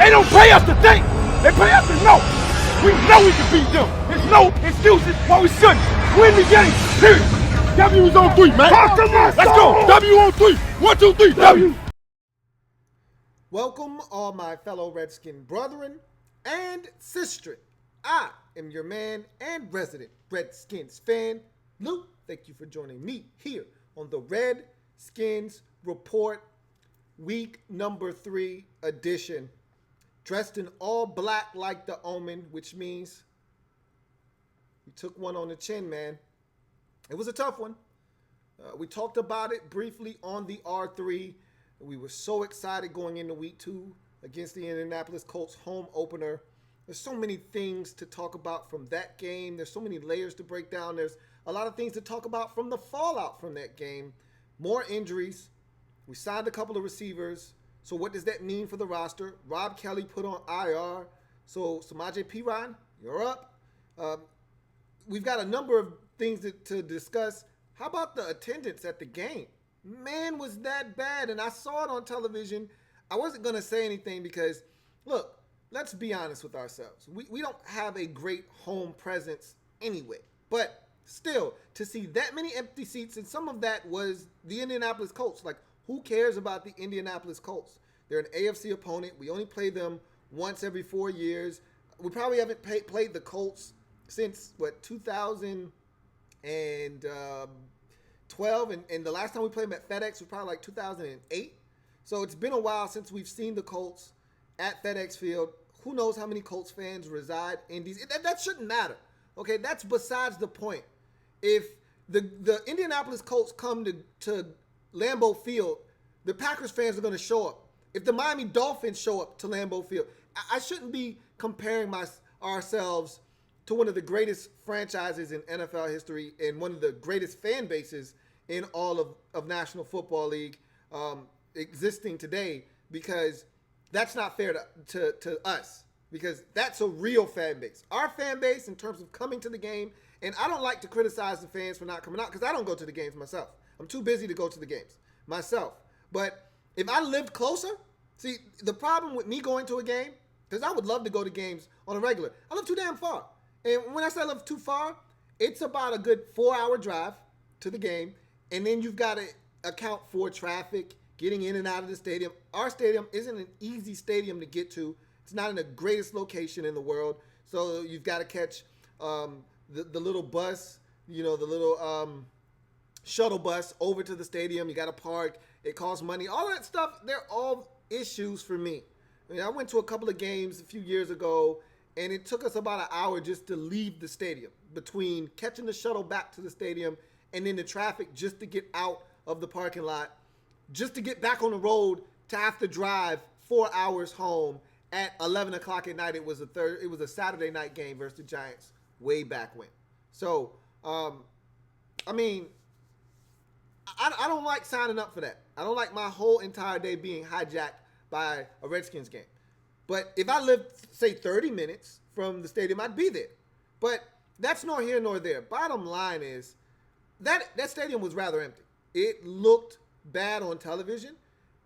They don't pay us to think. They pay us to know. We know we can beat them. There's no excuses why we shouldn't win the game. Period. W's on 3, man. Let's go. W on 3. 1, 2, 3. W. Welcome, all my fellow Redskin brethren and sistren. I am your man and resident Redskins fan, Lou. Thank you for joining me here on the Redskins Report, week number 3 edition. Dressed in all black like the Omen, which means we took one on the chin, man. It was a tough one. We talked about it briefly on the R3. We were so excited going into week 2 against the Indianapolis Colts home opener. There's so many things to talk about from that game. There's so many layers to break down. There's a lot of things to talk about from the fallout from that game. More injuries. We signed a couple of receivers. So what does that mean for the roster? Rob Kelly put on IR. So Samaje Perine, you're up. We've got a number of things to discuss. How about the attendance at the game? Man, was that bad. And I saw it on television. I wasn't going to say anything because, look, let's be honest with ourselves. We don't have a great home presence anyway. But still, to see that many empty seats, and some of that was the Indianapolis Colts. Like, who cares about the Indianapolis Colts? They're an AFC opponent. We only play them once every 4 years. We probably haven't played the Colts since, 2012. And the last time we played them at FedEx was probably like 2008. So it's been a while since we've seen the Colts at FedEx Field. Who knows how many Colts fans reside in these? That shouldn't matter. Okay, that's besides the point. If the Indianapolis Colts come to Lambeau Field, the Packers fans are going to show up. If the Miami Dolphins show up to Lambeau Field, I shouldn't be comparing ourselves to one of the greatest franchises in NFL history and one of the greatest fan bases in all of National Football League existing today, because that's not fair to us, because that's a real fan base. Our fan base in terms of coming to the game, and I don't like to criticize the fans for not coming out because I don't go to the games myself. I'm too busy to go to the games myself. But if I lived closer, see, the problem with me going to a game, because I would love to go to games on a regular, I live too damn far. And when I say I live too far, it's about a good 4-hour drive to the game, and then you've got to account for traffic, getting in and out of the stadium. Our stadium isn't an easy stadium to get to. It's not in the greatest location in the world, so you've got to catch the little bus, the little shuttle bus over to the stadium. You got to park. It costs money. All that stuff, they're all issues for me. I went to a couple of games a few years ago, and it took us about an hour just to leave the stadium, between catching the shuttle back to the stadium and then the traffic just to get out of the parking lot, just to get back on the road to have to drive 4 hours home at 11 o'clock at night. It was a Saturday night game versus the Giants way back when. So, I don't like signing up for that. I don't like my whole entire day being hijacked by a Redskins game. But if I lived, say, 30 minutes from the stadium, I'd be there. But that's nor here nor there. Bottom line is that stadium was rather empty. It looked bad on television.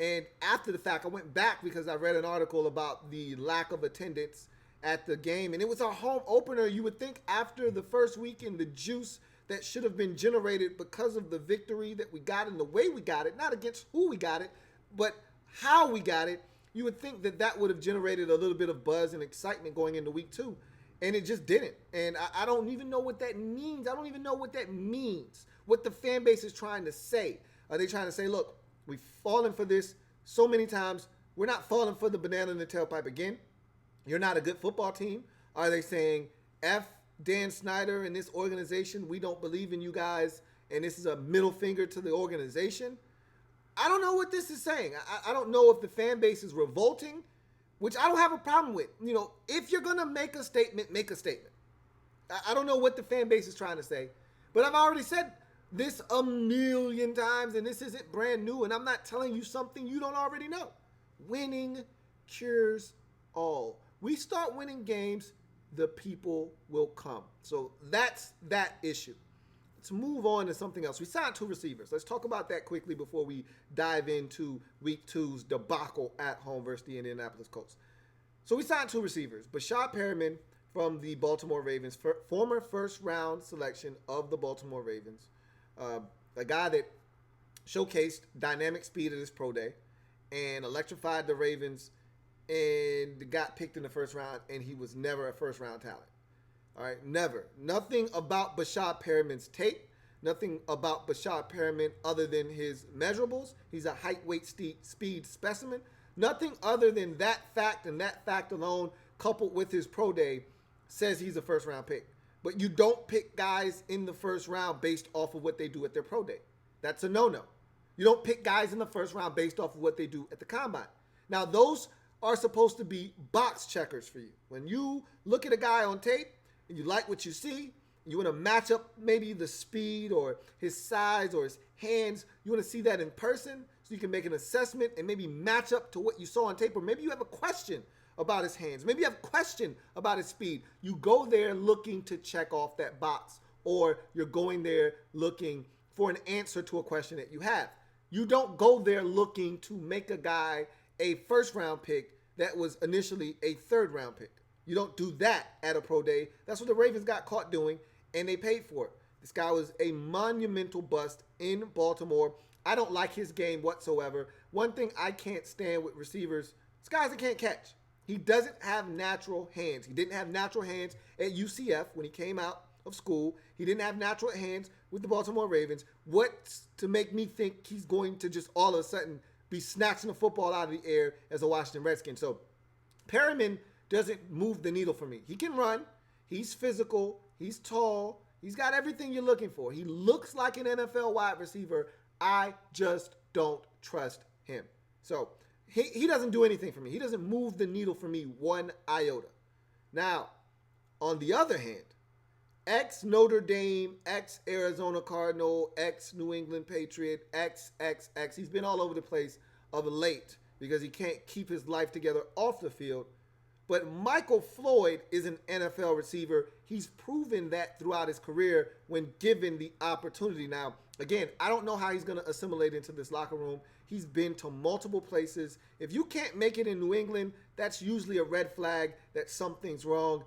And after the fact, I went back because I read an article about the lack of attendance at the game. And it was a home opener. You would think after the first weekend, the juice that should have been generated because of the victory that we got and the way we got it, not against who we got it, but how we got it, you would think that would have generated a little bit of buzz and excitement going into week 2. And it just didn't. And I don't even know what that means. I don't even know what that means, what the fan base is trying to say. Are they trying to say, look, we've fallen for this so many times. We're not falling for the banana in the tailpipe again. You're not a good football team. Are they saying, F Dan Snyder and this organization, we don't believe in you guys, and this is a middle finger to the organization? I don't know what this is saying. I don't know if the fan base is revolting, which I don't have a problem with. If you're going to make a statement, make a statement. I don't know what the fan base is trying to say, but I've already said this a million times, and this isn't brand new, and I'm not telling you something you don't already know. Winning cures all. We start winning games, the people will come. So that's that issue. Let's move on to something else. We signed 2 receivers. Let's talk about that quickly before we dive into week 2's debacle at home versus the Indianapolis Colts. So we signed 2 receivers. Bashad Perriman from the Baltimore Ravens, former first-round selection of the Baltimore Ravens. A guy that showcased dynamic speed at his pro day and electrified the Ravens and got picked in the first round, and he was never a first-round talent. All right, never. Nothing about Bashad Perriman's tape, nothing about Bashad Perriman other than his measurables. He's a height, weight, speed specimen. Nothing other than that fact and that fact alone, coupled with his pro day, says he's a first-round pick. But you don't pick guys in the first round based off of what they do at their pro day. That's a no-no. You don't pick guys in the first round based off of what they do at the combine. Now, those are supposed to be box checkers for you. When you look at a guy on tape and you like what you see, you want to match up maybe the speed or his size or his hands. You want to see that in person so you can make an assessment and maybe match up to what you saw on tape. Or maybe you have a question about his hands. Maybe you have a question about his speed. You go there looking to check off that box, or you're going there looking for an answer to a question that you have. You don't go there looking to make a guy a first-round pick that was initially a third-round pick. You don't do that at a pro day. That's what the Ravens got caught doing, and they paid for it. This guy was a monumental bust in Baltimore. I don't like his game whatsoever. One thing I can't stand with receivers, it's guys that can't catch. He doesn't have natural hands. He didn't have natural hands at UCF when he came out of school. He didn't have natural hands with the Baltimore Ravens. What's to make me think he's going to just all of a sudden be snatching the football out of the air as a Washington Redskin? So Perriman doesn't move the needle for me. He can run. He's physical. He's tall. He's got everything you're looking for. He looks like an NFL wide receiver. I just don't trust him. So he doesn't do anything for me. He doesn't move the needle for me one iota. Now, on the other hand, ex-Notre Dame, ex-Arizona Cardinal, ex-New England Patriot, ex. He's been all over the place of late because he can't keep his life together off the field. But Michael Floyd is an NFL receiver. He's proven that throughout his career when given the opportunity. Now, again, I don't know how he's going to assimilate into this locker room. He's been to multiple places. If you can't make it in New England, that's usually a red flag that something's wrong.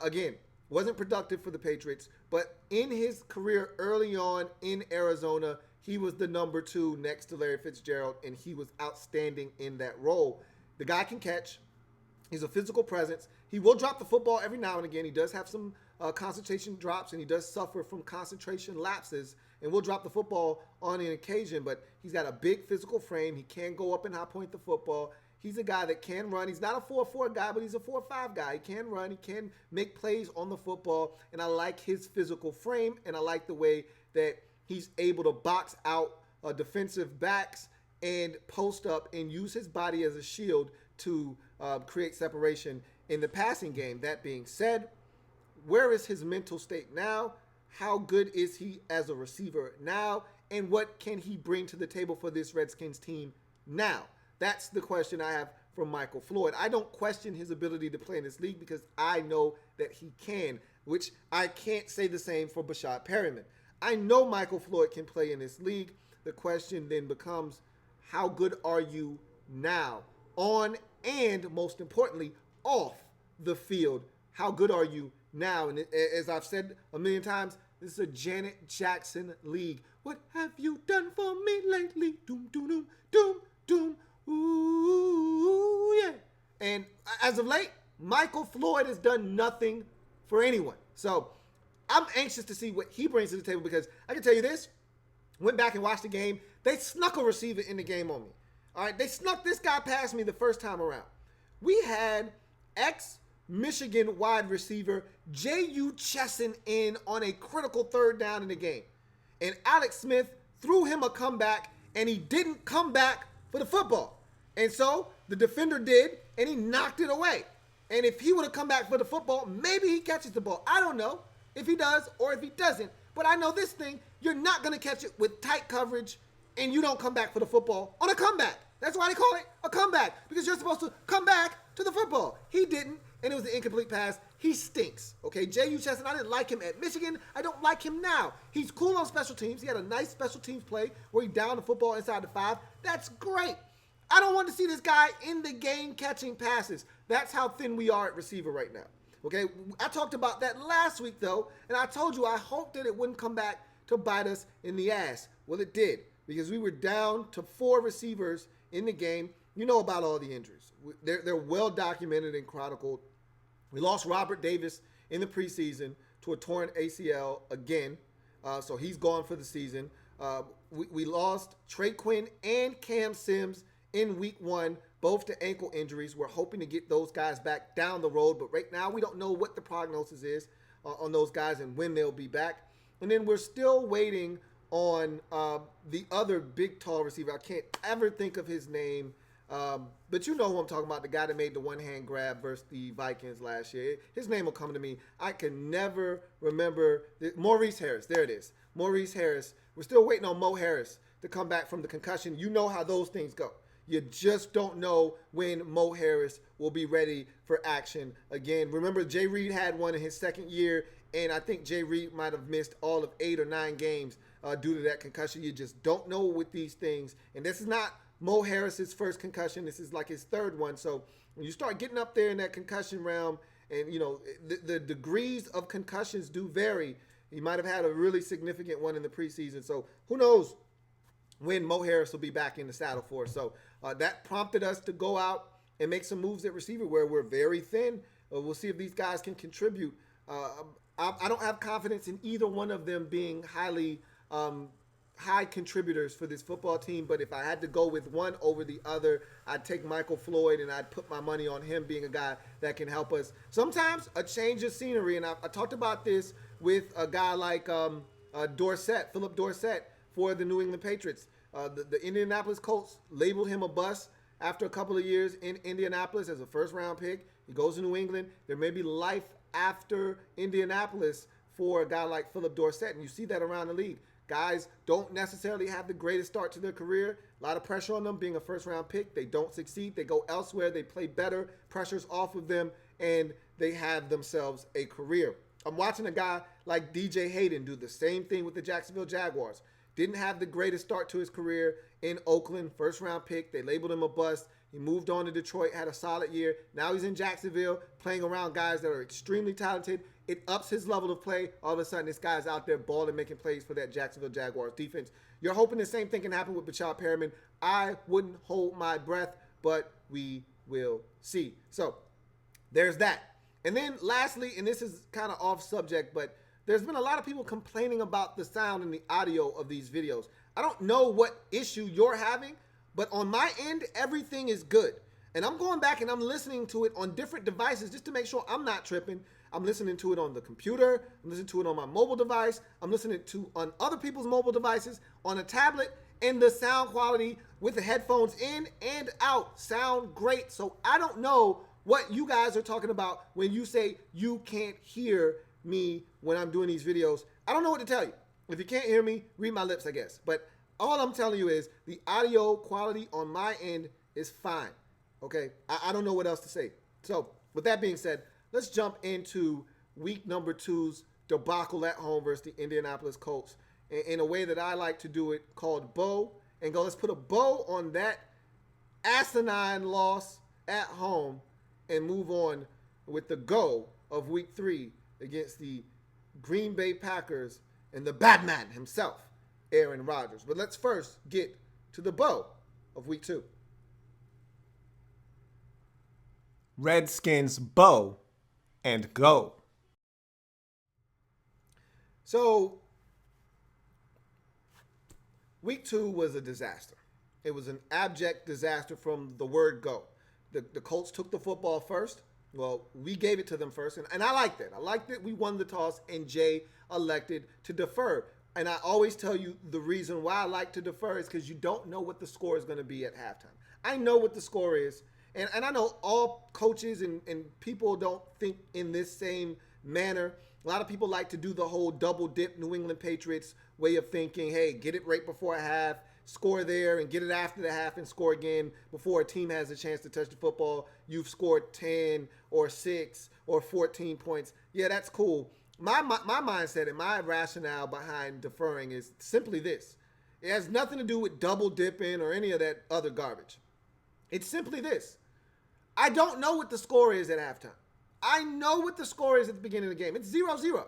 Again, wasn't productive for the Patriots, but in his career early on in Arizona, he was the number 2 next to Larry Fitzgerald, and he was outstanding in that role. The guy can catch. He's a physical presence. He will drop the football every now and again. He does have some concentration drops, and he does suffer from concentration lapses, and will drop the football on an occasion, but he's got a big physical frame. He can go up and high point the football. He's a guy that can run. He's not a 4-4 guy, but he's a 4-5 guy. He can run. He can make plays on the football, and I like his physical frame, and I like the way that he's able to box out defensive backs and post up and use his body as a shield to create separation in the passing game. That being said, where is his mental state now? How good is he as a receiver now? And what can he bring to the table for this Redskins team now? That's the question I have for Michael Floyd. I don't question his ability to play in this league because I know that he can, which I can't say the same for Bashad Perriman. I know Michael Floyd can play in this league. The question then becomes, how good are you now? On and, most importantly, off the field. How good are you now? And as I've said a million times, this is a Janet Jackson league. What have you done for me lately? Doom, doom, doom, doom, doom. Ooh, yeah. And as of late, Michael Floyd has done nothing for anyone. So I'm anxious to see what he brings to the table because I can tell you this. Went back and watched the game. They snuck a receiver in the game on me. All right, they snuck this guy past me the first time around. We had ex-Michigan wide receiver J.U. Chesson in on a critical third down in the game. And Alex Smith threw him a comeback, and he didn't come back for the football. And so the defender did, and he knocked it away. And if he would have come back for the football, maybe he catches the ball. I don't know if he does or if he doesn't. But I know this thing, you're not going to catch it with tight coverage, and you don't come back for the football on a comeback. That's why they call it a comeback, because you're supposed to come back to the football. He didn't, and it was an incomplete pass. He stinks, okay? J.U. Chesson, I didn't like him at Michigan. I don't like him now. He's cool on special teams. He had a nice special teams play where he downed the football inside the 5. That's great. I don't want to see this guy in the game catching passes. That's how thin we are at receiver right now. Okay, I talked about that last week, though, and I told you I hoped that it wouldn't come back to bite us in the ass. Well, it did, because we were down to 4 receivers in the game. You know about all the injuries. They're well documented and chronicled. We lost Robert Davis in the preseason to a torn ACL again, so he's gone for the season. We lost Trey Quinn and Cam Sims in week 1, both to ankle injuries. We're hoping to get those guys back down the road, but right now we don't know what the prognosis is on those guys and when they'll be back. And then we're still waiting on the other big, tall receiver. I can't ever think of his name, but you know who I'm talking about, the guy that made the one-hand grab versus the Vikings last year. His name will come to me. I can never remember. Maurice Harris. There it is. Maurice Harris. We're still waiting on Mo Harris to come back from the concussion. You know how those things go. You just don't know when Mo Harris will be ready for action again. Remember, Jay Reed had one in his second year, and I think Jay Reed might have missed all of 8 or 9 games due to that concussion. You just don't know with these things. And this is not Mo Harris's first concussion. This is like his 3rd one. So when you start getting up there in that concussion realm, and, you know, the degrees of concussions do vary. He might have had a really significant one in the preseason. So who knows when Mo Harris will be back in the saddle for us. So that prompted us to go out and make some moves at receiver where we're very thin. We'll see if these guys can contribute. I don't have confidence in either one of them being high contributors for this football team, but if I had to go with one over the other, I'd take Michael Floyd, and I'd put my money on him being a guy that can help us. Sometimes a change of scenery, and I talked about this with a guy like Dorsett, Philip Dorsett, for the New England Patriots. The Indianapolis Colts labeled him a bust after a couple of years in Indianapolis as a first-round pick. He goes to New England. There may be life after Indianapolis for a guy like Philip Dorsett, and you see that around the league. Guys don't necessarily have the greatest start to their career. A lot of pressure on them being a first-round pick. They don't succeed. They go elsewhere. They play better. Pressure's off of them, and they have themselves a career. I'm watching a guy like DJ Hayden do the same thing with the Jacksonville Jaguars. Didn't have the greatest start to his career in Oakland, first-round pick. They labeled him a bust. He moved on to Detroit, had a solid year. Now he's in Jacksonville playing around guys that are extremely talented. It ups his level of play. All of a sudden, this guy's out there balling, making plays for that Jacksonville Jaguars defense. You're hoping the same thing can happen with Bachar Perriman. I wouldn't hold my breath, but we will see. So there's that. And then lastly, and this is kind of off subject, but there's been a lot of people complaining about the sound and the audio of these videos. I don't know what issue you're having, but on my end, everything is good. And I'm going back and I'm listening to it on different devices just to make sure I'm not tripping. I'm listening to it on the computer. I'm listening to it on my mobile device. I'm listening to on other people's mobile devices, on a tablet, and the sound quality with the headphones in and out sound great. So I don't know what you guys are talking about when you say you can't hear me when I'm doing these videos. I don't know what to tell you. If you can't hear me, read my lips, I guess. But all I'm telling you is the audio quality on my end is fine. Okay? I don't know what else to say. So with that being said, let's jump into week number 2's debacle at home versus the Indianapolis Colts in a way that I like to do it, called bow, and go, let's put a bow on that asinine loss at home and move on with the go of week 3 against the Green Bay Packers and the Batman himself, Aaron Rodgers. But let's first get to the bow of week 2. Redskins bow and go. So week 2 was a disaster. It was an abject disaster from the word go. The Colts took the football first. Well, we gave it to them first, and I liked it. I liked it. We won the toss, and Jay elected to defer. And I always tell you the reason why I like to defer is because you don't know what the score is going to be at halftime. I know what the score is, and I know all coaches and people don't think in this same manner. A lot of people like to do the whole double dip New England Patriots way of thinking, hey, get it right before a half, score there, and get it after the half and score again before a team has a chance to touch the football. You've scored 10 or 6 or 14 points. Yeah, that's cool. My mindset and my rationale behind deferring is simply this. It has nothing to do with double dipping or any of that other garbage. It's simply this. I don't know what the score is at halftime. I know what the score is at the beginning of the game. It's 0-0.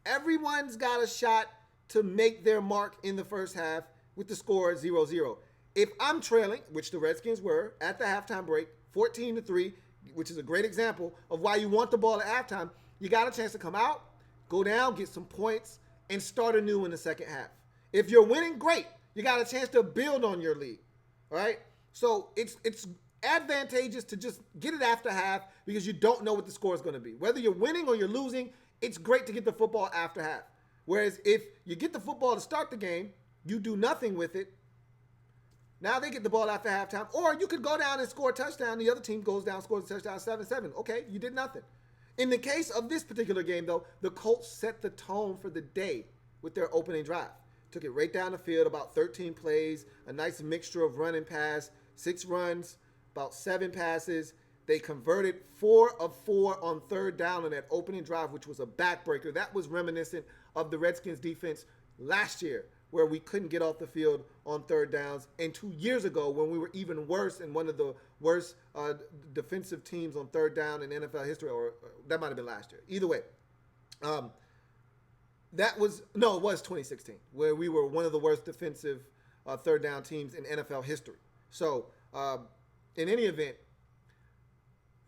Everyone's got a shot to make their mark in the first half with the score 0-0. If I'm trailing, which the Redskins were at the halftime break, 14-3, which is a great example of why you want the ball at halftime, you got a chance to come out, go down, get some points, and start anew in the second half. If you're winning, great. You got a chance to build on your lead. All right? So it's advantageous to just get it after half because you don't know what the score is going to be. Whether you're winning or you're losing, it's great to get the football after half. Whereas if you get the football to start the game, you do nothing with it. Now they get the ball after halftime. Or you could go down and score a touchdown. The other team goes down, scores a touchdown, 7-7. Okay, you did nothing. In the case of this particular game, though, the Colts set the tone for the day with their opening drive. Took it right down the field, about 13 plays, a nice mixture of run and pass, 6 runs, about 7 passes. They converted 4 of 4 on third down on that opening drive, which was a backbreaker. That was reminiscent of the Redskins defense last year, where we couldn't get off the field on third downs, and 2 years ago when we were even worse and one of the worst defensive teams on third down in NFL history, or that might have been last year. Either way, it was 2016, where we were one of the worst defensive third down teams in NFL history. So in any event,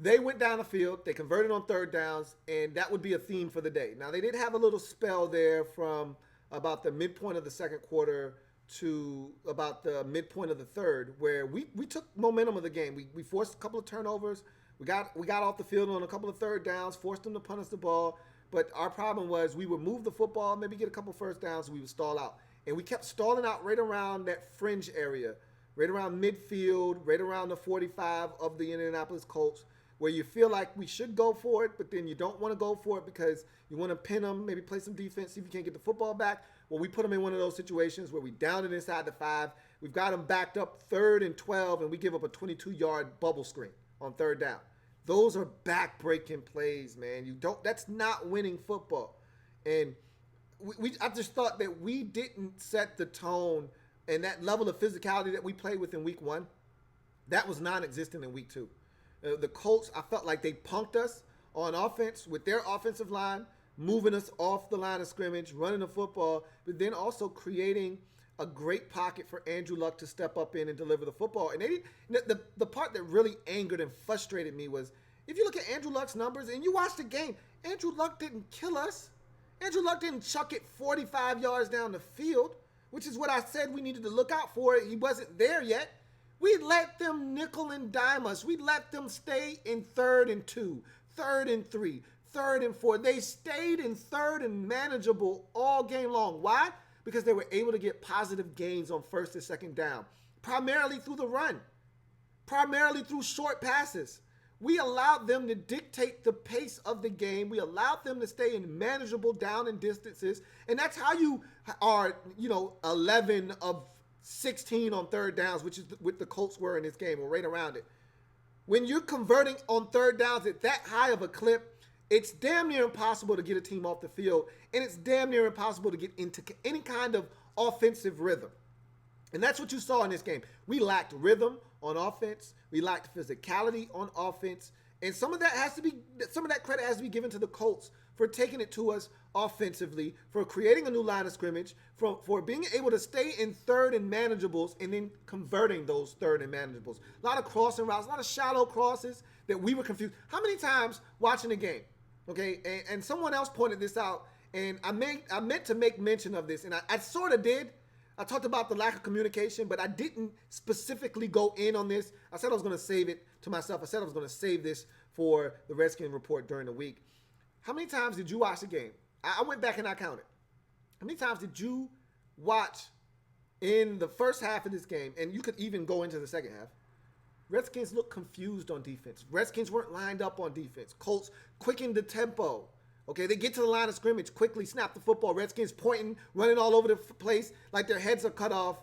they went down the field, they converted on third downs, and that would be a theme for the day. Now, they did have a little spell there from about the midpoint of the second quarter to about the midpoint of the third, where we took momentum of the game. We forced a couple of turnovers. We got off the field on a couple of third downs, forced them to punt us the ball. But our problem was we would move the football, maybe get a couple first downs, and we would stall out. And we kept stalling out right around that fringe area, right around midfield, right around the 45 of the Indianapolis Colts, where you feel like we should go for it, but then you don't want to go for it because you want to pin them, maybe play some defense, see if you can't get the football back. Well, we put them in one of those situations where we downed it inside the 5. We've got them backed up 3rd and 12, and we give up a 22-yard bubble screen on third down. Those are back-breaking plays, man. That's not winning football. And I just thought that we didn't set the tone, and that level of physicality that we played with in week 1, that was non-existent in week 2. The Colts, I felt like they punked us on offense with their offensive line, moving us off the line of scrimmage, running the football, but then also creating a great pocket for Andrew Luck to step up in and deliver the football. And the part that really angered and frustrated me was, if you look at Andrew Luck's numbers and you watch the game, Andrew Luck didn't kill us. Andrew Luck didn't chuck it 45 yards down the field, which is what I said we needed to look out for. He wasn't there yet. We let them nickel and dime us. We let them stay in 3rd and 2, 3rd and 3, 3rd and 4. They stayed in 3rd and manageable all game long. Why? Because they were able to get positive gains on 1st and 2nd down, primarily through the run, primarily through short passes. We allowed them to dictate the pace of the game. We allowed them to stay in manageable down and distances. And that's how you are, 11 of 16 on third downs, which is what the Colts were in this game, or right around it. When you're converting on third downs at that high of a clip, it's damn near impossible to get a team off the field, and it's damn near impossible to get into any kind of offensive rhythm. And that's what you saw in this game. We lacked rhythm on offense. We lacked physicality on offense. And some of that credit has to be given to the Colts for taking it to us offensively, for creating a new line of scrimmage, for being able to stay in 3rd and manageables and then converting those 3rd and manageables. A lot of crossing routes, a lot of shallow crosses that we were confused. How many times watching the game, okay, and someone else pointed this out, and I meant to make mention of this, and I sort of did. I talked about the lack of communication, but I didn't specifically go in on this. I said I was going to save it to myself. I said I was going to save this for the Redskins report during the week. How many times did you watch the game? I went back and I counted. How many times did you watch in the first half of this game, and you could even go into the second half? Redskins looked confused on defense. Redskins weren't lined up on defense. Colts quickened the tempo. Okay, they get to the line of scrimmage, quickly snap the football. Redskins pointing, running all over the place like their heads are cut off,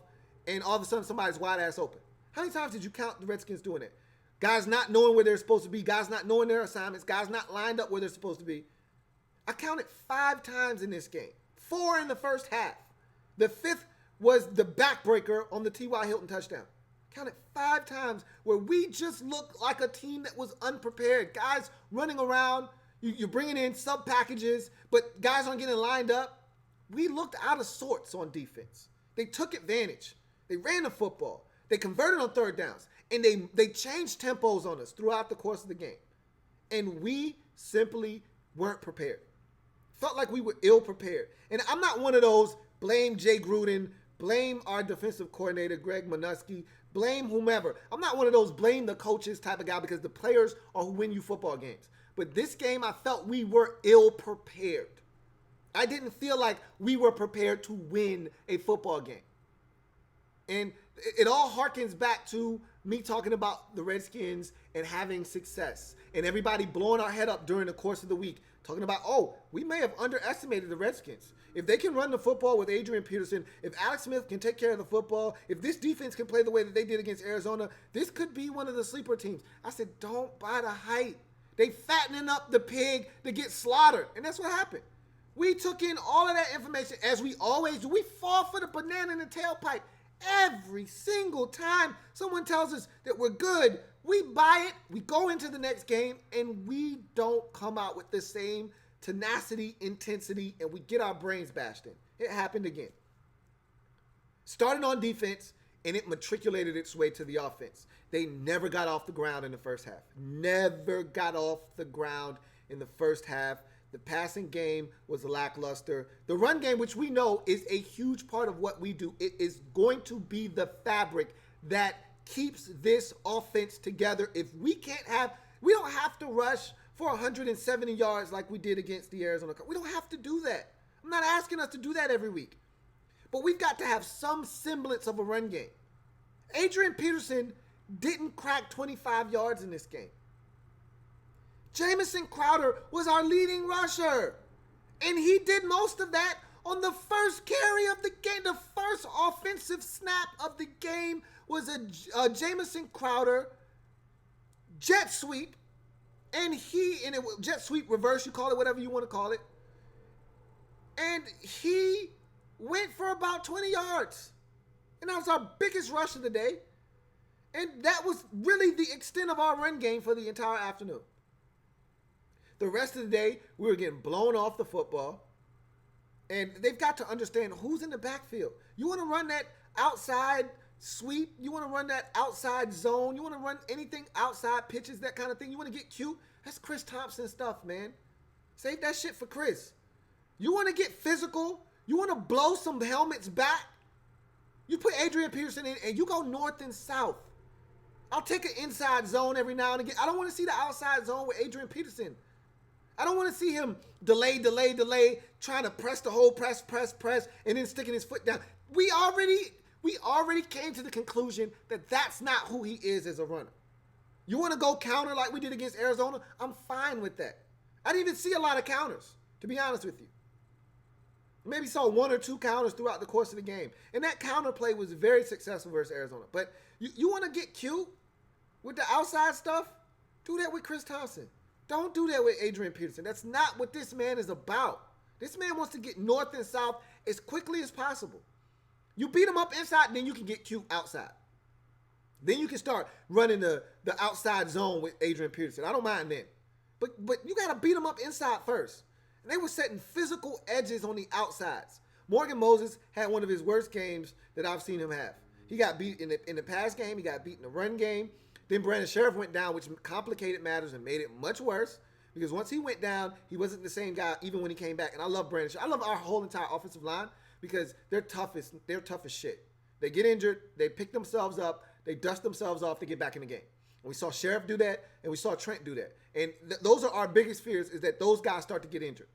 and all of a sudden somebody's wide ass open. How many times did you count the Redskins doing it? Guys not knowing where they're supposed to be, guys not knowing their assignments, guys not lined up where they're supposed to be. I counted 5 times in this game, 4 in the first half. The 5th was the backbreaker on the T.Y. Hilton touchdown. counted 5 times where we just looked like a team that was unprepared. Guys running around, you're bringing in sub packages, but guys aren't getting lined up. We looked out of sorts on defense. They took advantage. They ran the football. They converted on third downs. And they changed tempos on us throughout the course of the game. And we simply weren't prepared. Felt like we were ill prepared. And I'm not one of those blame Jay Gruden, blame our defensive coordinator, Greg Minuski, blame whomever. I'm not one of those blame the coaches type of guy because the players are who win you football games. But this game, I felt we were ill prepared. I didn't feel like we were prepared to win a football game. And it all harkens back to me talking about the Redskins and having success and everybody blowing our head up during the course of the week, talking about, oh, we may have underestimated the Redskins. If they can run the football with Adrian Peterson, if Alex Smith can take care of the football, if this defense can play the way that they did against Arizona, this could be one of the sleeper teams. I said, don't buy the hype. They fattening up the pig to get slaughtered. And that's what happened. We took in all of that information as we always do. We fall for the banana in the tailpipe. Every single time someone tells us that we're good, we buy it, we go into the next game, and we don't come out with the same tenacity, intensity, and we get our brains bashed in. It happened again. Started on defense, and it matriculated its way to the offense. They never got off the ground in the first half. Never got off the ground in the first half. The passing game was lackluster. The run game, which we know is a huge part of what we do, it is going to be the fabric that keeps this offense together. If we don't have to rush for 170 yards like we did against the Arizona Cardinals. We don't have to do that. I'm not asking us to do that every week. But we've got to have some semblance of a run game. Adrian Peterson didn't crack 25 yards in this game. Jamison Crowder was our leading rusher. And he did most of that on the first carry of the game. The first offensive snap of the game was a Jamison Crowder jet sweep. And it was jet sweep reverse, you call it whatever you want to call it. And he went for about 20 yards. And that was our biggest rush of the day. And that was really the extent of our run game for the entire afternoon. The rest of the day, we were getting blown off the football. And they've got to understand who's in the backfield. You want to run that outside sweep. You want to run that outside zone. You want to run anything outside pitches, that kind of thing. You want to get cute. That's Chris Thompson stuff, man. Save that shit for Chris. You want to get physical. You want to blow some helmets back. You put Adrian Peterson in and you go north and south. I'll take an inside zone every now and again. I don't want to see the outside zone with Adrian Peterson. I don't want to see him delay, trying to press the whole press, and then sticking his foot down. We already came to the conclusion that that's not who he is as a runner. You want to go counter like we did against Arizona? I'm fine with that. I didn't even see a lot of counters, to be honest with you. Maybe saw 1 or 2 counters throughout the course of the game. And that counter play was very successful versus Arizona. But you want to get cute with the outside stuff? Do that with Chris Thompson. Don't do that with Adrian Peterson. That's not what this man is about. This man wants to get north and south as quickly as possible. You beat him up inside, then you can get cute outside. Then you can start running the outside zone with Adrian Peterson. I don't mind then. But you got to beat him up inside first. And they were setting physical edges on the outsides. Morgan Moses had one of his worst games that I've seen him have. He got beat in the pass game. He got beat in the run game. Then Brandon Sheriff went down, which complicated matters and made it much worse. Because once he went down, he wasn't the same guy even when he came back. And I love Brandon Sheriff. I love our whole entire offensive line because they're tough as shit. They get injured. They pick themselves up. They dust themselves off to get back in the game. And we saw Sheriff do that, and we saw Trent do that. And those are our biggest fears, is that those guys start to get injured.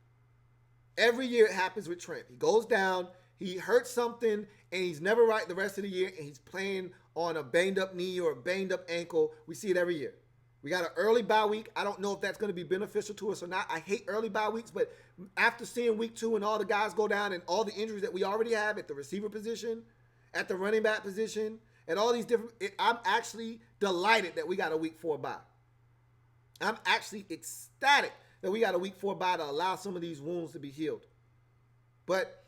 Every year it happens with Trent. He goes down, he hurts something, and he's never right the rest of the year, and he's playing on a banged-up knee or a banged-up ankle. We see it every year. We got an early bye week. I don't know if that's going to be beneficial to us or not. I hate early bye weeks, but after seeing week 2 and all the guys go down and all the injuries that we already have at the receiver position, at the running back position, and all these different, I'm actually delighted that we got a week 4 bye. I'm actually ecstatic that we got a week 4 bye to allow some of these wounds to be healed. But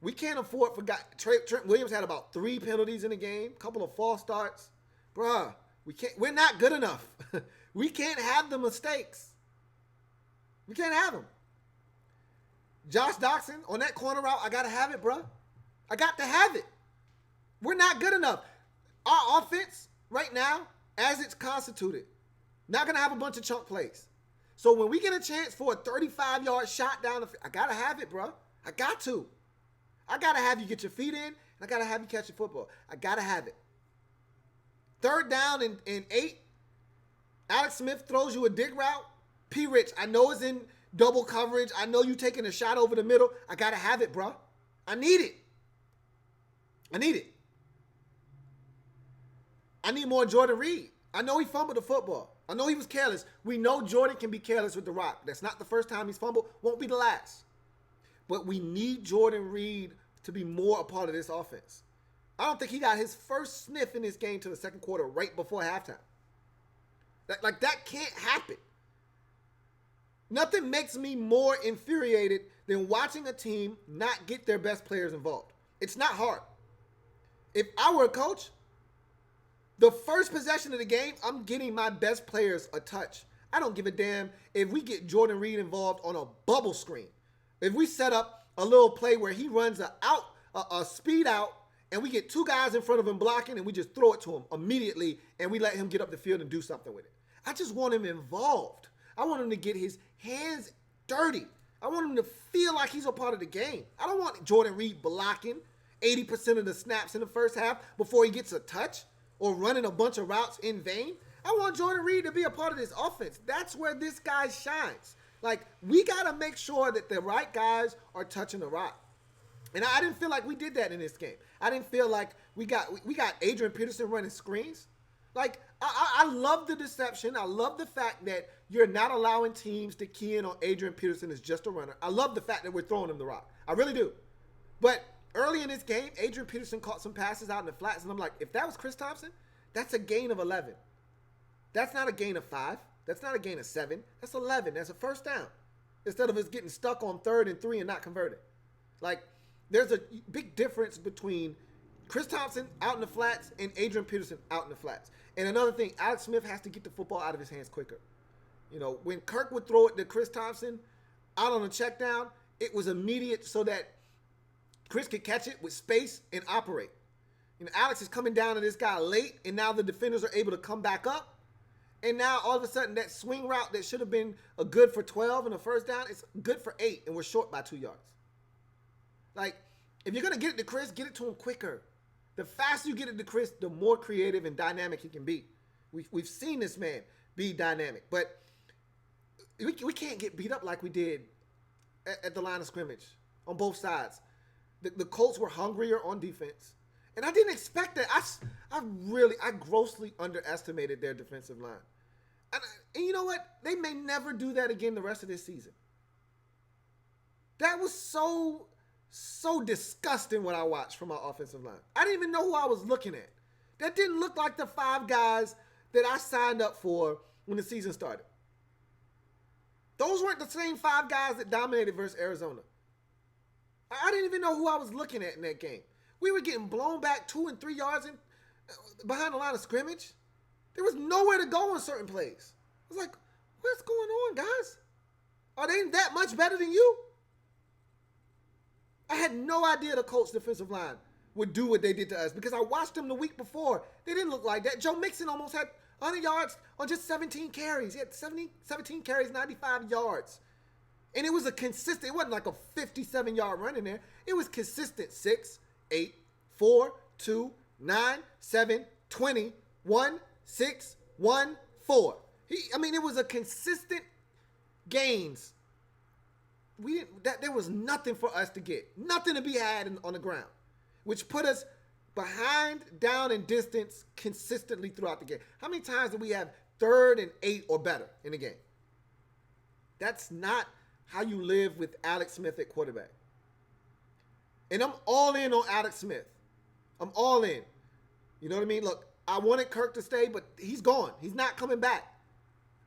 we can't afford for guys. Trent Williams had about 3 penalties in the game, a couple of false starts. bruh, we're not good enough. We can't have the mistakes. We can't have them. Josh Doxson on that corner route, I got to have it, bruh. I got to have it. We're not good enough. Our offense right now, as it's constituted, not going to have a bunch of chunk plays. So when we get a chance for a 35-yard shot down the field, I got to have it, bro. I got to. I got to have you get your feet in, and I got to have you catch the football. I got to have it. Third down and 8, Alex Smith throws you a dig route. P. Rich, I know it's in double coverage. I know you taking a shot over the middle. I got to have it, bro. I need it. I need it. I need more Jordan Reed. I know he fumbled the football. I know he was careless. We know Jordan can be careless with the rock. That's not the first time he's fumbled. Won't be the last. But we need Jordan Reed to be more a part of this offense. I don't think he got his first sniff in this game to the second quarter right before halftime. That can't happen. Nothing makes me more infuriated than watching a team not get their best players involved. It's not hard. If I were a coach, the first possession of the game, I'm getting my best players a touch. I don't give a damn if we get Jordan Reed involved on a bubble screen. If we set up a little play where he runs a speed out, and we get 2 guys in front of him blocking, and we just throw it to him immediately, and we let him get up the field and do something with it. I just want him involved. I want him to get his hands dirty. I want him to feel like he's a part of the game. I don't want Jordan Reed blocking 80% of the snaps in the first half before he gets a touch or running a bunch of routes in vain. I want Jordan Reed to be a part of this offense. That's where this guy shines. Like, we got to make sure that the right guys are touching the rock. And I didn't feel like we did that in this game. I didn't feel like we got Adrian Peterson running screens. Like, I love the deception. I love the fact that you're not allowing teams to key in on Adrian Peterson as just a runner. I love the fact that we're throwing him the rock. I really do. But early in this game, Adrian Peterson caught some passes out in the flats, and I'm like, if that was Chris Thompson, that's a gain of 11. That's not a gain of 5. That's not a gain of 7. That's 11. That's a first down. Instead of us getting stuck on 3rd and 3 and not converting. Like, there's a big difference between Chris Thompson out in the flats and Adrian Peterson out in the flats. And another thing, Alex Smith has to get the football out of his hands quicker. You know, when Kirk would throw it to Chris Thompson out on a check down, it was immediate so that Chris could catch it with space and operate. You know, Alex is coming down to this guy late, and now the defenders are able to come back up. And now all of a sudden that swing route that should have been a good for 12 and a first down, it's good for 8, and we're short by 2 yards. Like, if you're going to get it to Chris, get it to him quicker. The faster you get it to Chris, the more creative and dynamic he can be. We've seen this man be dynamic, but we can't get beat up like we did at the line of scrimmage on both sides. The Colts were hungrier on defense, and I didn't expect that. I grossly underestimated their defensive line. And you know what? They may never do that again the rest of this season. That was so disgusting what I watched from our offensive line. I didn't even know who I was looking at. That didn't look like the 5 guys that I signed up for when the season started. Those weren't the same 5 guys that dominated versus Arizona. I didn't even know who I was looking at in that game. We were getting blown back 2 and 3 yards behind the line of scrimmage. There was nowhere to go on certain plays. I was like, what's going on, guys? Are they that much better than you? I had no idea the Colts defensive line would do what they did to us because I watched them the week before. They didn't look like that. Joe Mixon almost had 100 yards on just 17 carries. He had 17 carries, 95 yards. And it was a consistent, it wasn't like a 57-yard run in there. It was consistent 6, 8, 4, 2, 9, 7, 20, 1, 6, 1, 4. It was a consistent gains. There was nothing for us to get. Nothing to be had on the ground, which put us behind, down, and distance consistently throughout the game. How many times did we have 3rd and 8 or better in the game? That's not how you live with Alex Smith at quarterback. And I'm all in on Alex Smith. I'm all in. You know what I mean? Look, I wanted Kirk to stay, but he's gone. He's not coming back.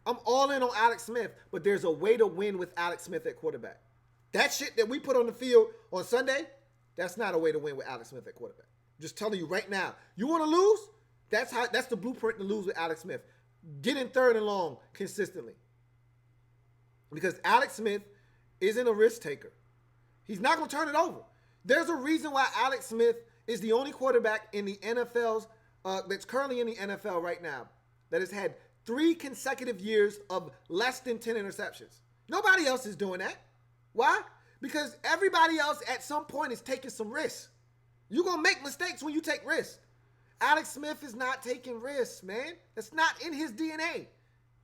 I'm all in on Alex Smith, but there's a way to win with Alex Smith at quarterback. That shit that we put on the field on Sunday, that's not a way to win with Alex Smith at quarterback. Just telling you right now, you want to lose? That's the blueprint to lose with Alex Smith. Get in third and long consistently. Because Alex Smith isn't a risk taker. He's not going to turn it over. There's a reason why Alex Smith is the only quarterback in the NFL's that's currently in the NFL right now that has had 3 consecutive years of less than 10 interceptions. Nobody else is doing that. Why? Because everybody else at some point is taking some risks. You're going to make mistakes when you take risks. Alex Smith is not taking risks, man. That's not in his DNA.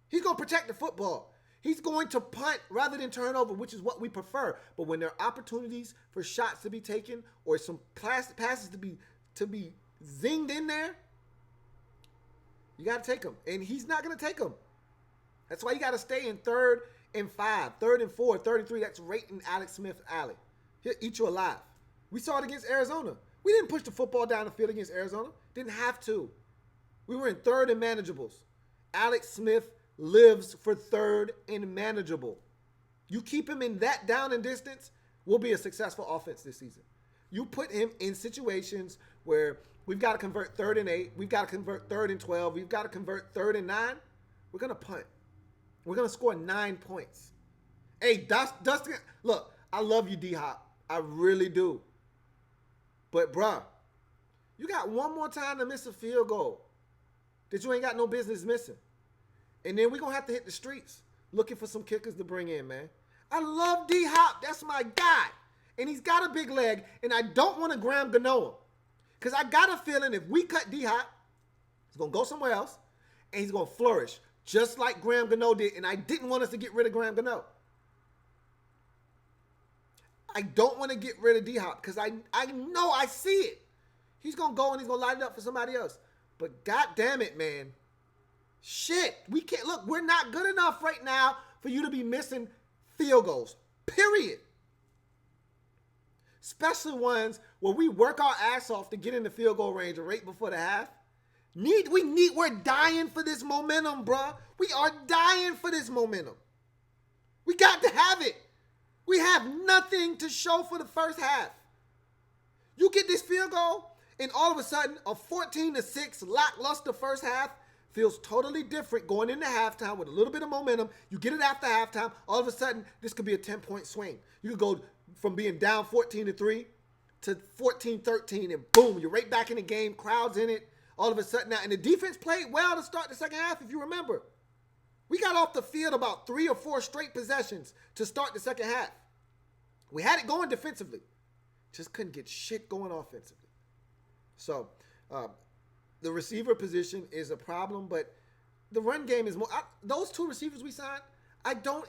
He's going to protect the football. He's going to punt rather than turn over, which is what we prefer. But when there are opportunities for shots to be taken or some passes to be zinged in there, you got to take them. And he's not going to take them. That's why you got to stay in 3rd and 5, 3rd and 4, 3rd and 3. That's right in Alex Smith's alley. He'll eat you alive. We saw it against Arizona. We didn't push the football down the field against Arizona. Didn't have to. We were in 3rd and manageables. Alex Smith lives for 3rd and manageable. You keep him in that down and distance, we'll be a successful offense this season. You put him in situations where we've got to convert 3rd and 8, we've got to convert 3rd and 12, we've got to convert 3rd and 9, we're going to punt. We're going to score 9 points. Hey, Dustin, look, I love you, D-Hop. I really do. But, bruh, you got one more time to miss a field goal that you ain't got no business missing. And then we're going to have to hit the streets looking for some kickers to bring in, man. I love D-Hop. That's my guy. And he's got a big leg, and I don't want to Graham Gano him. Because I got a feeling if we cut D-Hop, he's going to go somewhere else, and he's going to flourish, just like Graham Gano did. And I didn't want us to get rid of Graham Gano. I don't want to get rid of D-Hop because I know I see it. He's going to go and he's going to light it up for somebody else. But God damn it, man. Shit. We can't. Look, we're not good enough right now for you to be missing field goals. Period. Especially ones where we work our ass off to get in the field goal range right before the half. We're dying for this momentum, bruh. We are dying for this momentum. We got to have it. We have nothing to show for the first half. You get this field goal, and all of a sudden, a 14-6 lackluster first half feels totally different going into halftime with a little bit of momentum. You get it after halftime. All of a sudden, this could be a 10-point swing. You could go from being down 14-3 to 14-13, and boom, you're right back in the game. Crowd's in it. All of a sudden now, and the defense played well to start the second half, if you remember. We got off the field about 3 or 4 straight possessions to start the second half. We had it going defensively. Just couldn't get shit going offensively. So, the receiver position is a problem, but the run game is more. Those 2 receivers we signed, I don't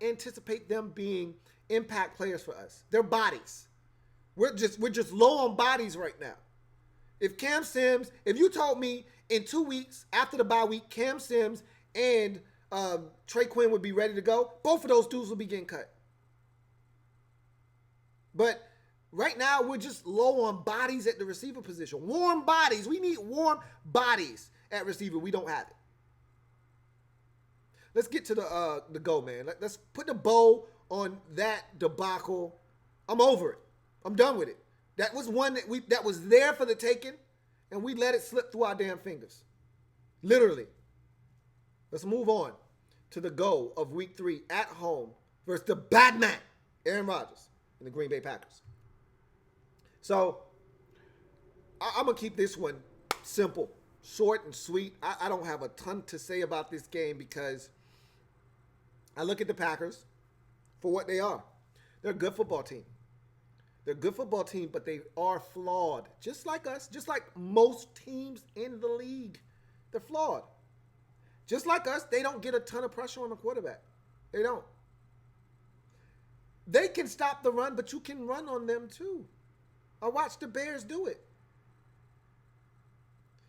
anticipate them being impact players for us. They're bodies. We're just low on bodies right now. If Cam Sims, if you told me in 2 weeks after the bye week, Cam Sims and Trey Quinn would be ready to go, both of those dudes will be getting cut. But right now, we're just low on bodies at the receiver position. Warm bodies. We need warm bodies at receiver. We don't have it. Let's get to the go, man. Let's put the bow on that debacle. I'm over it. I'm done with it. That was one that was there for the taking, and we let it slip through our damn fingers. Literally. Let's move on to the go of week 3 at home versus the bad man, Aaron Rodgers and the Green Bay Packers. So, I'm going to keep this one simple, short and sweet. I don't have a ton to say about this game because I look at the Packers for what they are. They're a good football team. They're a good football team, but they are flawed. Just like us, just like most teams in the league. They're flawed. Just like us, they don't get a ton of pressure on the quarterback. They don't. They can stop the run, but you can run on them too. I watched the Bears do it.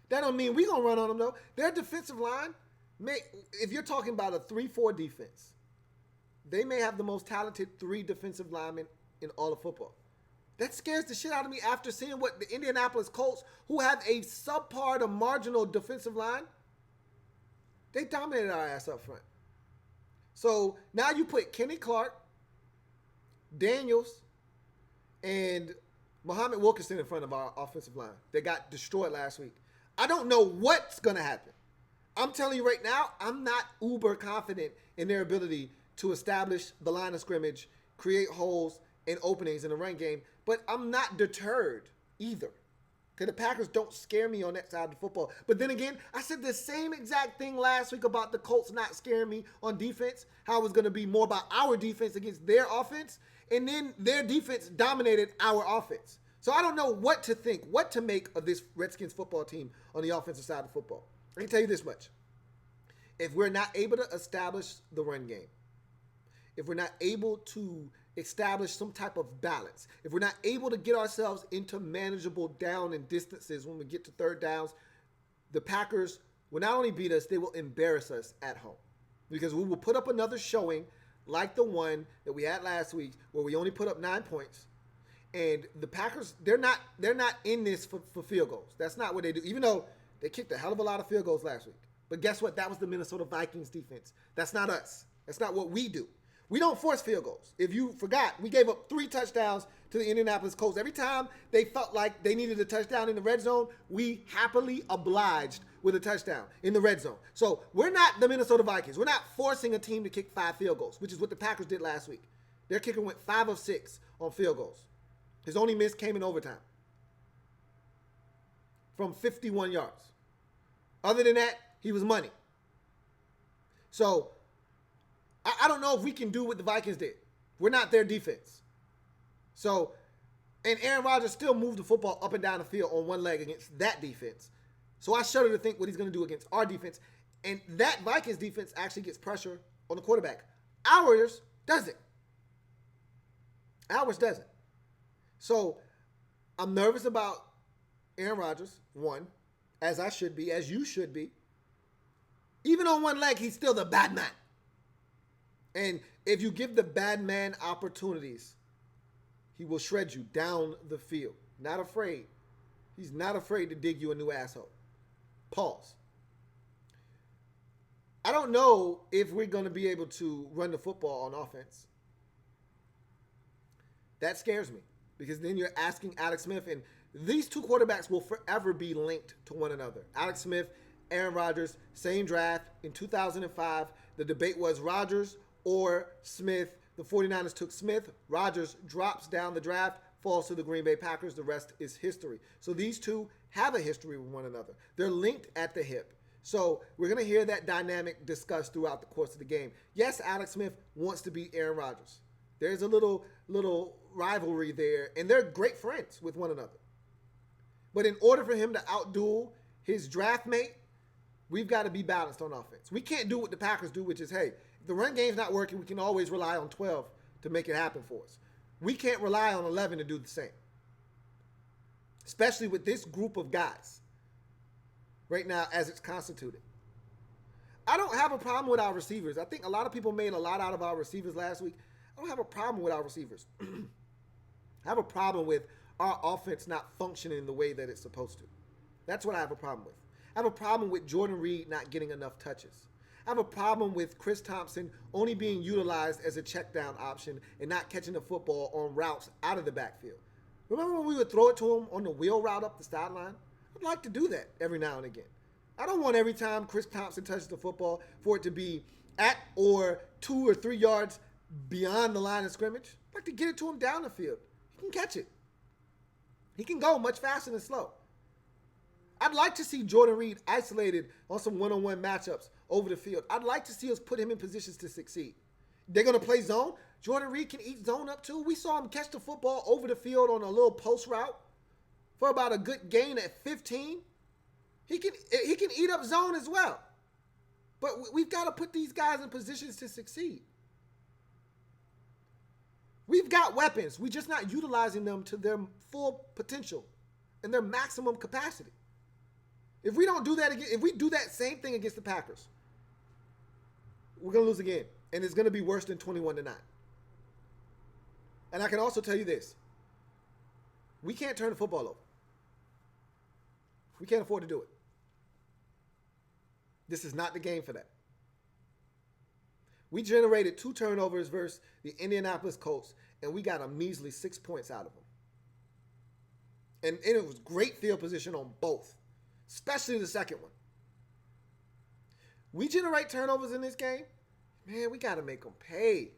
That don't mean we're going to run on them, though. Their defensive line, if you're talking about a 3-4 defense, they may have the most talented 3 defensive linemen in all of football. That scares the shit out of me after seeing what the Indianapolis Colts, who have a subpar to marginal defensive line, they dominated our ass up front. So now you put Kenny Clark, Daniels, and Muhammad Wilkerson in front of our offensive line. They got destroyed last week. I don't know what's going to happen. I'm telling you right now, I'm not uber confident in their ability to establish the line of scrimmage, create holes and openings in the run game, but I'm not deterred either. Okay, the Packers don't scare me on that side of the football. But then again, I said the same exact thing last week about the Colts not scaring me on defense, how it was going to be more about our defense against their offense, and then their defense dominated our offense. So I don't know what to think, what to make of this Redskins football team on the offensive side of football. I can tell you this much. If we're not able to establish the run game, if we're not able to establish some type of balance, if we're not able to get ourselves into manageable down and distances when we get to third downs, the Packers will not only beat us, they will embarrass us at home. Because we will put up another showing like the one that we had last week where we only put up 9 points. And the Packers, they're not in this for field goals. That's not what they do, even though they kicked a hell of a lot of field goals last week. But guess what? That was the Minnesota Vikings defense. That's not us. That's not what we do. We don't force field goals. If you forgot, we gave up 3 touchdowns to the Indianapolis Colts. Every time they felt like they needed a touchdown in the red zone, we happily obliged with a touchdown in the red zone. So we're not the Minnesota Vikings. We're not forcing a team to kick 5 field goals, which is what the Packers did last week. Their kicker went 5 of 6 on field goals. His only miss came in overtime from 51 yards. Other than that, he was money. So I don't know if we can do what the Vikings did. We're not their defense. So, and Aaron Rodgers still moved the football up and down the field on one leg against that defense. So I shudder to think what he's going to do against our defense. And that Vikings defense actually gets pressure on the quarterback. Ours doesn't. Ours doesn't. So I'm nervous about Aaron Rodgers, one, as I should be, as you should be. Even on one leg, he's still the bad man. And if you give the bad man opportunities, he will shred you down the field. Not afraid. He's not afraid to dig you a new asshole. Pause. I don't know if we're going to be able to run the football on offense. That scares me because then you're asking Alex Smith, and these two quarterbacks will forever be linked to one another. Alex Smith, Aaron Rodgers, same draft in 2005. The debate was Rodgers or Smith. The 49ers took Smith. Rodgers drops down the draft, falls to the Green Bay Packers. The rest is history. So these two have a history with one another. They're linked at the hip. So we're going to hear that dynamic discussed throughout the course of the game. Yes, Alex Smith wants to beat Aaron Rodgers. There's a little rivalry there, and they're great friends with one another. But in order for him to outduel his draft mate, we've got to be balanced on offense. We can't do what the Packers do, which is, hey, if the run game's not working, we can always rely on 12 to make it happen for us. We can't rely on 11 to do the same, especially with this group of guys right now as it's constituted. I don't have a problem with our receivers. I think a lot of people made a lot out of our receivers last week. I don't have a problem with our receivers. I have a problem with our offense not functioning the way that it's supposed to. That's what I have a problem with. I have a problem with Jordan Reed not getting enough touches. I have a problem with Chris Thompson only being utilized as a check down option and not catching the football on routes out of the backfield. Remember when we would throw it to him on the wheel route up the sideline? I'd like to do that every now and again. I don't want every time Chris Thompson touches the football for it to be at or 2 or 3 yards beyond the line of scrimmage. I'd like to get it to him down the field. He can catch it. He can go much faster than slow. I'd like to see Jordan Reed isolated on some one-on-one matchups over the field. I'd like to see us put him in positions to succeed. They're going to play zone. Jordan Reed can eat zone up too. We saw him catch the football over the field on a little post route for about a good gain at 15. He can eat up zone as well. But we've got to put these guys in positions to succeed. We've got weapons. We're just not utilizing them to their full potential and their maximum capacity. If we don't do that again, if we do that same thing against the Packers, we're going to lose again. And it's going to be worse than 21-9. And I can also tell you this. We can't turn the football over. We can't afford to do it. This is not the game for that. We generated 2 turnovers versus the Indianapolis Colts, and we got a measly 6 points out of them. And it was great field position on both. especially the second one. We generate turnovers in this game, man, we got to make them pay.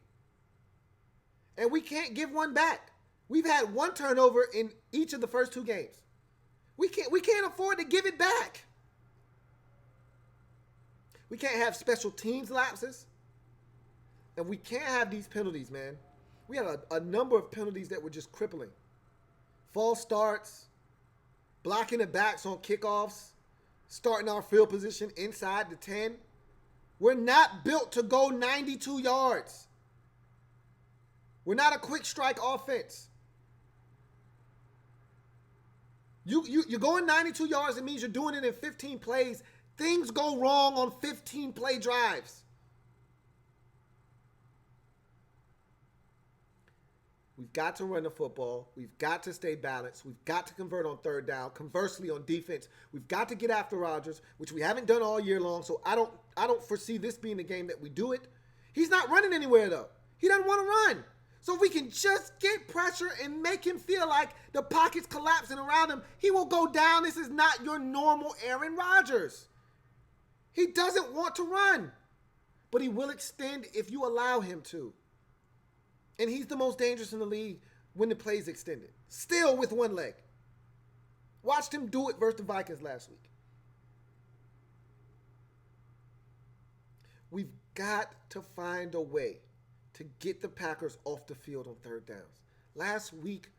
And we can't give one back. We've had one turnover in each of the first two games. We can't afford to give it back. We can't have special teams lapses. And we can't have these penalties, man. We had a number of penalties that were just crippling. False starts, blocking the backs on kickoffs, starting our field position inside the 10. We're not built to go 92 yards. We're not a quick strike offense. You're going 92 yards, it means you're doing it in 15 plays. Things go wrong on 15 play drives. We've got to run the football. We've got to stay balanced. We've got to convert on third down. Conversely, on defense, we've got to get after Rodgers, which we haven't done all year long. So I don't foresee this being the game that we do it. He's not running anywhere, though. He doesn't want to run. So if we can just get pressure and make him feel like the pocket's collapsing around him, he will go down. This is not your normal Aaron Rodgers. He doesn't want to run, but he will extend if you allow him to. And he's the most dangerous in the league when the play's extended. Still with one leg. Watched him do it versus the Vikings last week. We've got to find a way to get the Packers off the field on third downs. Last week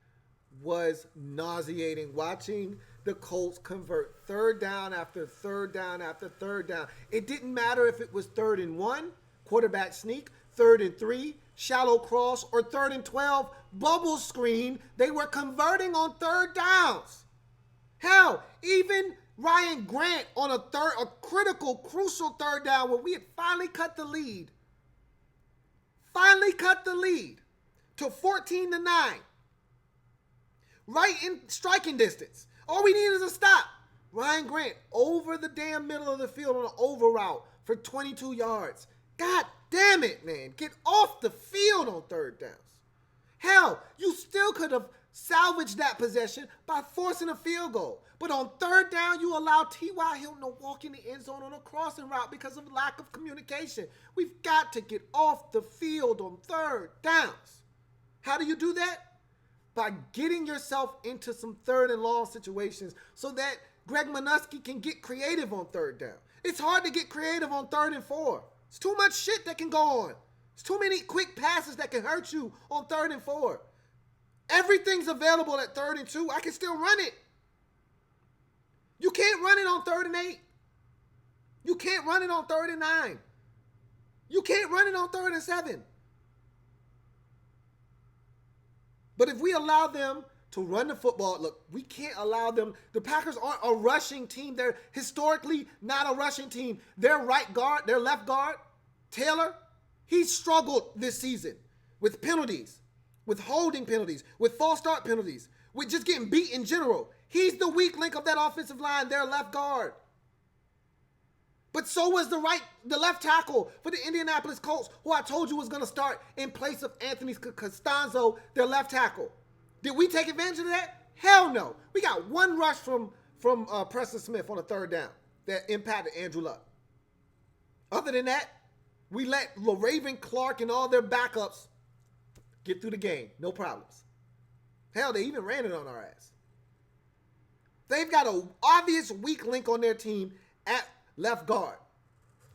was nauseating watching the Colts convert third down after third down after third down. It didn't matter if it was 3rd and 1, quarterback sneak, 3rd and 3, shallow cross, or 3rd and 12, bubble screen. They were converting on third downs. Hell, even Ryan Grant on a critical, crucial third down where we had finally cut the lead to 14-9. Right in striking distance. All we need is a stop. Ryan Grant over the damn middle of the field on an over route for 22 yards. God damn it, man. Get off the field on third downs. Hell, you still could have salvaged that possession by forcing a field goal. But on third down, you allow T.Y. Hilton to walk in the end zone on a crossing route because of lack of communication. We've got to get off the field on third downs. How do you do that? By getting yourself into some third and long situations so that Greg Minuski can get creative on third down. It's hard to get creative on 3rd and 4. It's too much shit that can go on. It's too many quick passes that can hurt you on 3rd and 4. Everything's available at 3rd and 2. I can still run it. You can't run it on 3rd and 8. You can't run it on 3rd and 9. You can't run it on 3rd and 7. But if we allow them to run the football, look, we can't allow them. The Packers aren't a rushing team. They're historically not a rushing team. Their right guard, their left guard, Taylor, he's struggled this season with penalties, with holding penalties, with false start penalties, with just getting beat in general. He's the weak link of that offensive line, their left guard. But so was the left tackle for the Indianapolis Colts, who I told you was going to start in place of Anthony Costanzo, their left tackle. Did we take advantage of that? Hell no. We got one rush from Preston Smith on a third down that impacted Andrew Luck. Other than that, we let Raven Clark and all their backups get through the game. No problems. Hell, they even ran it on our ass. They've got an obvious weak link on their team at left guard.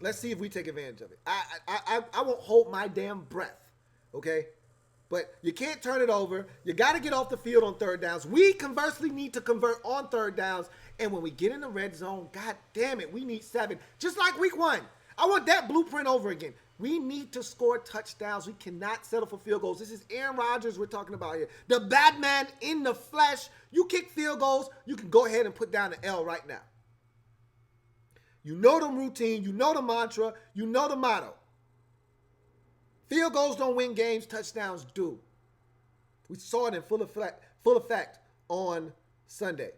Let's see if we take advantage of it. I won't hold my damn breath, okay? But you can't turn it over. You got to get off the field on third downs. We conversely need to convert on third downs. And when we get in the red zone, God damn it, we need 7. Just like week 1. I want that blueprint over again. We need to score touchdowns. We cannot settle for field goals. This is Aaron Rodgers we're talking about here. The bad man in the flesh. You kick field goals, you can go ahead and put down the L right now. You know the routine. You know the mantra. You know the motto. Field goals don't win games. Touchdowns do. We saw it in full effect on Sunday.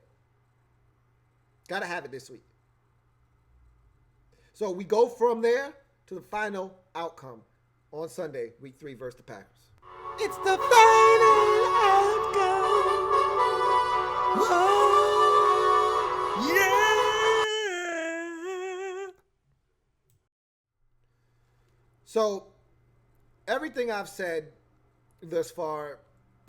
Got to have it this week. So we go from there to the final outcome on Sunday, week 3 versus the Packers. It's the final outcome. Whoa, yeah. So everything I've said thus far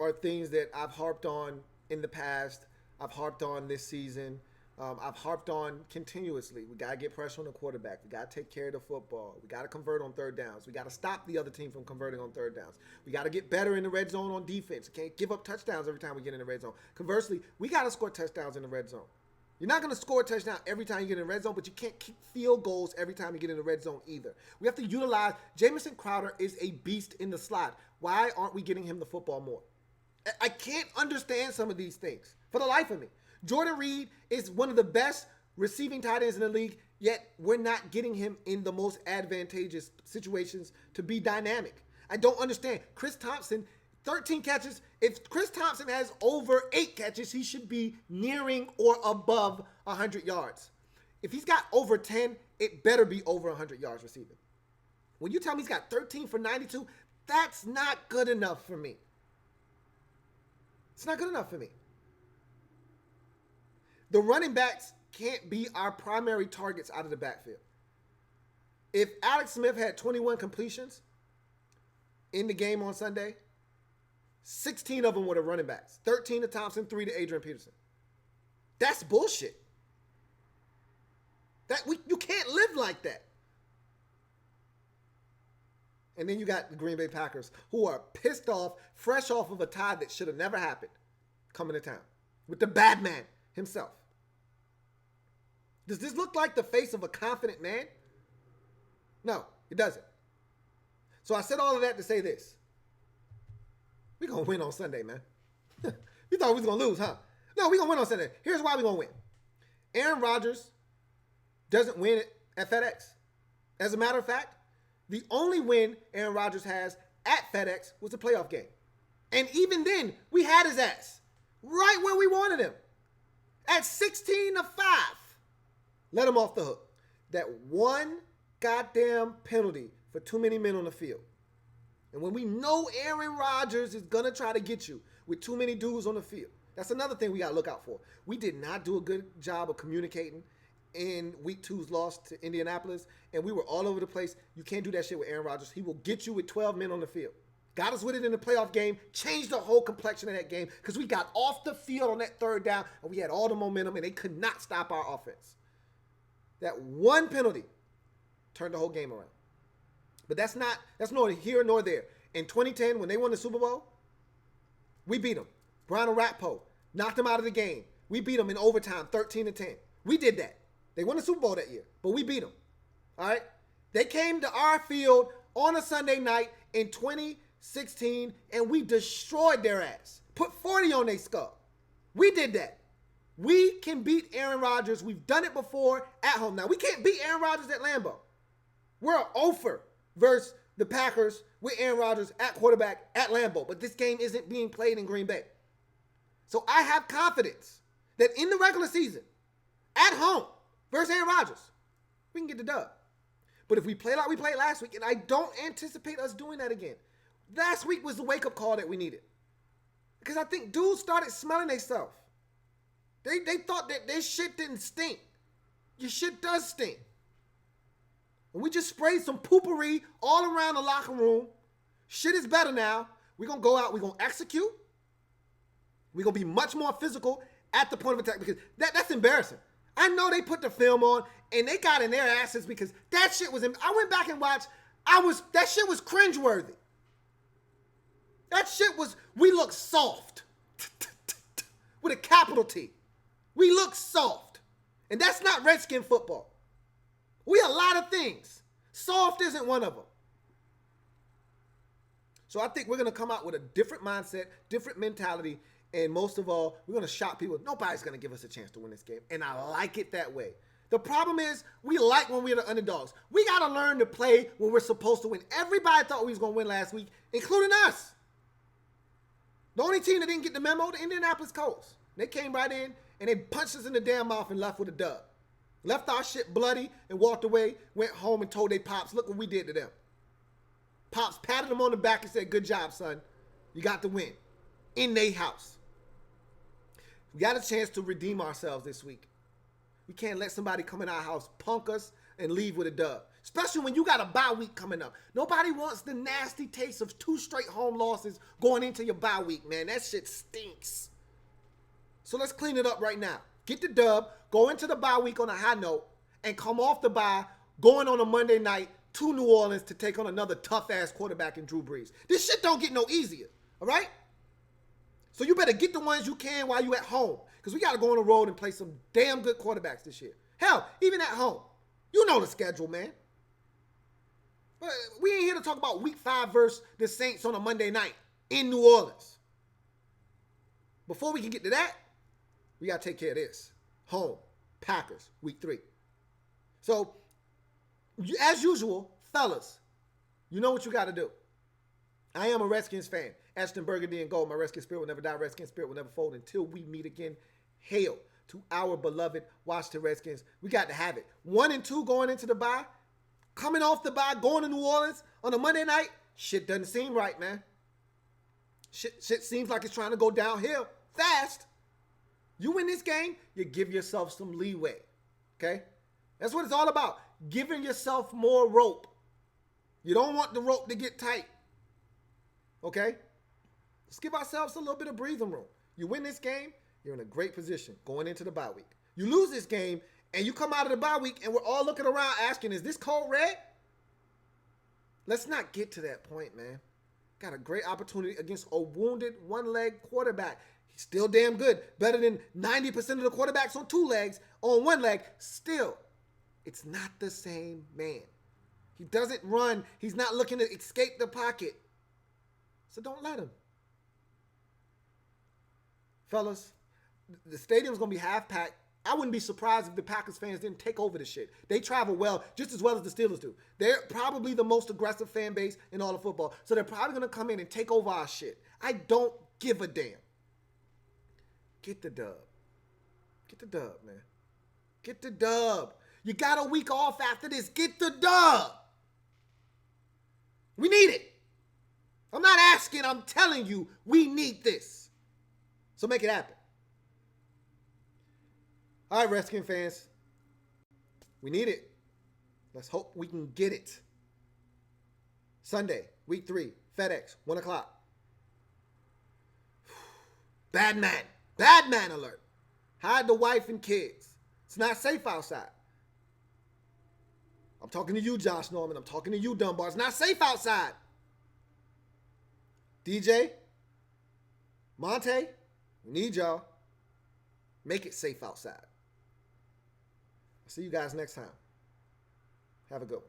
are things that I've harped on in the past. I've harped on this season. I've harped on continuously. We got to get pressure on the quarterback. We got to take care of the football. We got to convert on third downs. We got to stop the other team from converting on third downs. We got to get better in the red zone on defense. We can't give up touchdowns every time we get in the red zone. Conversely, we got to score touchdowns in the red zone. You're not going to score a touchdown every time you get in the red zone, but you can't kick field goals every time you get in the red zone either. We have to utilize Jamison Crowder is a beast in the slot. Why aren't we getting him the football more? I can't understand some of these things for the life of me. Jordan Reed is one of the best receiving tight ends in the league, yet we're not getting him in the most advantageous situations to be dynamic. I don't understand. Chris Thompson, 13 catches. If Chris Thompson has over 8 catches, he should be nearing or above 100 yards. If he's got over 10, it better be over 100 yards receiving. When you tell me he's got 13 for 92, that's not good enough for me. It's not good enough for me. The running backs can't be our primary targets out of the backfield. If Alex Smith had 21 completions in the game on Sunday, 16 of them were the running backs. 13 to Thompson, 3 to Adrian Peterson. That's bullshit. You can't live like that. And then you got the Green Bay Packers, who are pissed off, fresh off of a tie that should have never happened, coming to town with the bad man himself. Does this look like the face of a confident man? No, it doesn't. So I said all of that to say this. We're going to win on Sunday, man. You thought we was going to lose, huh? No, we're going to win on Sunday. Here's why we're going to win. Aaron Rodgers doesn't win it at FedEx. As a matter of fact, the only win Aaron Rodgers has at FedEx was the playoff game. And even then, we had his ass right where we wanted him. At 16-5. Let him off the hook. That one goddamn penalty for too many men on the field. And when we know Aaron Rodgers is going to try to get you with too many dudes on the field, that's another thing we got to look out for. We did not do a good job of communicating in week 2's loss to Indianapolis, and we were all over the place. You can't do that shit with Aaron Rodgers. He will get you with 12 men on the field. Got us with it in the playoff game, changed the whole complexion of that game because we got off the field on that third down, and we had all the momentum, and they could not stop our offense. That one penalty turned the whole game around. But that's neither here nor there. In 2010, when they won the Super Bowl, we beat them. Brian Orakpo knocked them out of the game. We beat them in overtime, 13-10. We did that. They won the Super Bowl that year, but we beat them. All right? They came to our field on a Sunday night in 2016, and we destroyed their ass. Put 40 on their skull. We did that. We can beat Aaron Rodgers. We've done it before at home. Now, we can't beat Aaron Rodgers at Lambeau. We're an offer versus the Packers with Aaron Rodgers at quarterback at Lambeau. But this game isn't being played in Green Bay. So I have confidence that in the regular season, at home versus Aaron Rodgers, we can get the dub. But if we play like we played last week, and I don't anticipate us doing that again. Last week was the wake-up call that we needed. Because I think dudes started smelling themselves. They thought that their shit didn't stink. Your shit does stink. And we just sprayed some poopery all around the locker room. Shit is better now. We're going to go out. We're going to execute. We're going to be much more physical at the point of attack because that's embarrassing. I know they put the film on and they got in their asses because that shit was, I went back and watched. That shit was cringeworthy. That shit was, we look soft. With a capital T. We look soft. And that's not Redskin football. We a lot of things. Soft isn't one of them. So I think we're going to come out with a different mindset, different mentality, and most of all, we're going to shock people. Nobody's going to give us a chance to win this game, and I like it that way. The problem is we like when we're the underdogs. We got to learn to play when we're supposed to win. Everybody thought we was going to win last week, including us. The only team that didn't get the memo, the Indianapolis Colts. They came right in, and they punched us in the damn mouth and left with a dub. Left our shit bloody and walked away, went home and told their pops, look what we did to them. Pops patted them on the back and said, good job, son. You got the win. In their house. We got a chance to redeem ourselves this week. We can't let somebody come in our house, punk us, and leave with a dub. especially when you got a bye week coming up. Nobody wants the nasty taste of 2 straight home losses going into your bye week, man. That shit stinks. So let's clean it up right now. Get the dub, go into the bye week on a high note, and come off the bye, going on a Monday night to New Orleans to take on another tough-ass quarterback in Drew Brees. This shit don't get no easier, all right? So you better get the ones you can while you at home, because we got to go on the road and play some damn good quarterbacks this year. Hell, even at home. You know the schedule, man. But we ain't here to talk about week 5 versus the Saints on a Monday night in New Orleans. Before we can get to that, we got to take care of this. Home, Packers, week 3. So, as usual, fellas, you know what you got to do. I am a Redskins fan. Ashton Burgundy and gold. My Redskins spirit will never die. Redskins spirit will never fold until we meet again. Hail to our beloved Washington Redskins. We got to have it. 1-2 going into the bye. Coming off the bye, going to New Orleans on a Monday night. Shit doesn't seem right, man. Shit seems like it's trying to go downhill fast. You win this game, you give yourself some leeway. Okay? That's what it's all about. Giving yourself more rope. You don't want the rope to get tight. Okay? Let's give ourselves a little bit of breathing room. You win this game, you're in a great position going into the bye week. You lose this game, and you come out of the bye week, and we're all looking around asking, is this code red? Let's not get to that point, man. Got a great opportunity against a wounded one-leg quarterback. He's still damn good. Better than 90% of the quarterbacks on 2 legs. On 1 leg, still, it's not the same man. He doesn't run. He's not looking to escape the pocket. So don't let him. Fellas, the stadium's going to be half-packed. I wouldn't be surprised if the Packers fans didn't take over the shit. They travel well, just as well as the Steelers do. They're probably the most aggressive fan base in all of football. So they're probably going to come in and take over our shit. I don't give a damn. Get the dub. Get the dub, man. Get the dub. You got a week off after this. Get the dub. We need it. I'm not asking. I'm telling you, we need this. So make it happen. All right, Redskins fans. We need it. Let's hope we can get it. Sunday, week 3, FedEx, 1 o'clock. Bad man. Bad man alert. Hide the wife and kids. It's not safe outside. I'm talking to you, Josh Norman. I'm talking to you, Dunbar. It's not safe outside. DJ, Monte, we need y'all. Make it safe outside. See you guys next time. Have a good one.